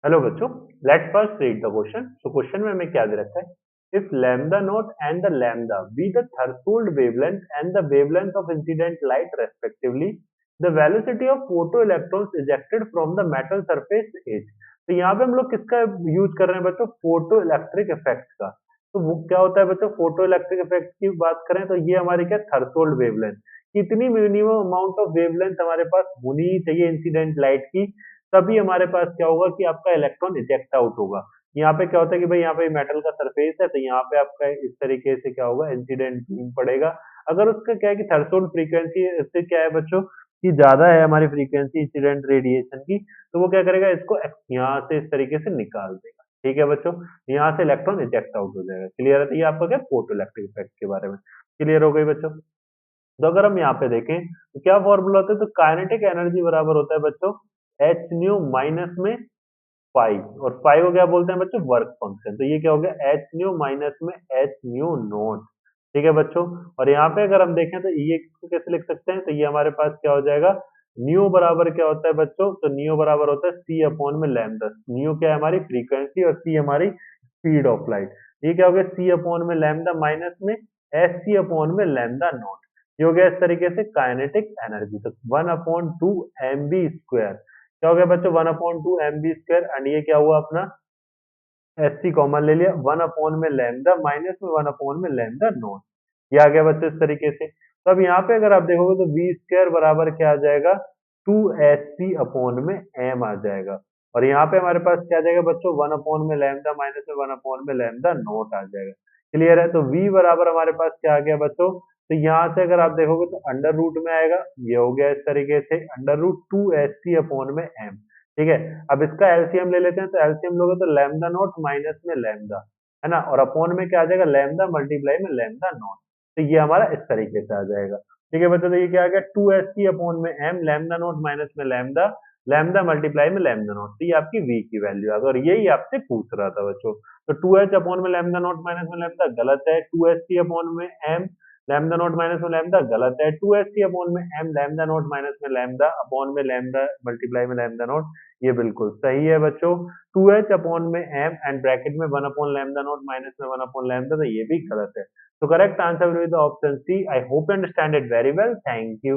Hello बच्चों, let first read the question. So question में हमें क्या दे रखा है? If lambda naught and the lambda be the threshold wavelength and the wavelength of incident light respectively, the velocity of photo electrons ejected from the metal surface is. तो यहाँ पे हम लोग किसका यूज कर रहे हैं बच्चों? फोटो इलेक्ट्रिक इफेक्ट का। तो वो क्या होता है बच्चों? फोटो इलेक्ट्रिक इफेक्ट की बात करें तो ये हमारी क्या, थ्रेशोल्ड वेवलेंथ। इतनी मिनिमम अमाउंट ऑफ वेवलेंथ हमारे पास होनी ही चाहिए इंसिडेंट लाइट की, तभी हमारे पास क्या होगा कि आपका इलेक्ट्रॉन इजेक्ट आउट होगा। यहाँ पे क्या होता है कि भाई यहाँ पे मेटल का सरफेस है, तो यहाँ पे आपका इस तरीके से क्या होगा, इंसिडेंट बीम पड़ेगा। अगर उसका क्या है कि थ्रेशोल्ड फ्रीक्वेंसी से क्या है बच्चों कि ज्यादा है हमारी फ्रीक्वेंसी इंसिडेंट रेडिएशन की, तो वो क्या करेगा, इसको यहाँ से इस तरीके से निकाल देगा। ठीक है बच्चों, यहाँ से इलेक्ट्रॉन इजेक्ट आउट हो जाएगा। क्लियर है? तो ये आपका क्या, फोटो इलेक्ट्रिक इफेक्ट के बारे में क्लियर हो गई बच्चों। तो अगर हम यहाँ पे देखें तो क्या फॉर्मूला होता है? तो काइनेटिक एनर्जी बराबर होता है बच्चों एच न्यू माइनस में फाइव, और फाइव को क्या बोलते हैं बच्चों? Work function. तो ये क्या हो गया, एच न्यू माइनस में एच न्यू नोट। ठीक है बच्चों, और यहाँ पे अगर हम देखें तो ये को कैसे लिख सकते हैं? तो ये हमारे पास क्या हो जाएगा, न्यू बराबर क्या होता है बच्चों? तो न्यू बराबर होता है सी अपॉन में लैम्डा। न्यू क्या है, हमारी फ्रीक्वेंसी, और सी हमारी स्पीड ऑफ लाइट। ये क्या हो गया, सी अपॉन में लैम्डा माइनस में एस सी अपॉन में लैम्डा नॉट। ये हो गया इस तरीके से काइनेटिक एनर्जी। तो 1/2 mv स्क्वायर क्या हो गया बच्चों, 1/2 mv स्क्वायर, एंड ये क्या हुआ अपना, एस सी कॉमन ले लिया, 1 अपॉन में लैम्डा माइनस में 1 अपॉन में लैम्डा नॉट। ये आ गया बच्चों इस तरीके से। तो अब यहाँ पे अगर आप देखोगे तो वी स्क्वायर बराबर क्या आ जाएगा, 2 एस सी अपॉन में एम आ जाएगा। और यहाँ पे हमारे पास क्या आ जाएगा बच्चों, 1 अपॉन में लैम्डा माइनस में 1 अपॉन में लैम्डा नॉट आ जाएगा। क्लियर है? तो v बराबर हमारे पास क्या आ गया बच्चों? तो यहाँ से अगर आप देखोगे तो अंडर रूट में आएगा, ये हो गया इस तरीके से under root 2 S C upon में एम। ठीक है, अब इसका एलसीएम ले लेते हैं। तो एलसीएम लोगे तो लैम्डा नॉट माइनस में लैम्डा, है ना, और अपॉन में क्या आ जाएगा, लैम्डा मल्टीप्लाई में लैम्डा नॉट। तो ये हमारा इस तरीके से आ जाएगा। ठीक है बच्चों, तो ये क्या आ गया, 2 एस सी अपॉन में एम, लैम्डा नॉट माइनस में लैम्डा, लैम्डा मल्टीप्लाई में लैम्डा नॉट। तो ये आपकी v की वैल्यू आ गई, और यही आपसे पूछ रहा था बच्चों। तो 2h अपॉन में लैम्डा नॉट माइनस में लैम्डा गलत है, 2 एस सी अपॉन में एम लैम्डा नॉट माइनस में लैम्डा गलत है, 2 एस सी अपॉन में एम लैम्डा नॉट माइनस में लैम्डा अपॉन में लैम्डा मल्टीप्लाई में लैम्डा नॉट, ये बिल्कुल सही है बच्चों। 2h अपॉन में एम एंड ब्रैकेट में 1 अपॉन लैम्डा नॉट माइनस में 1 अपॉन लैम्डा, तो ये भी गलत है। तो correct answer will be the option C. I hope you understand it very well. Thank you.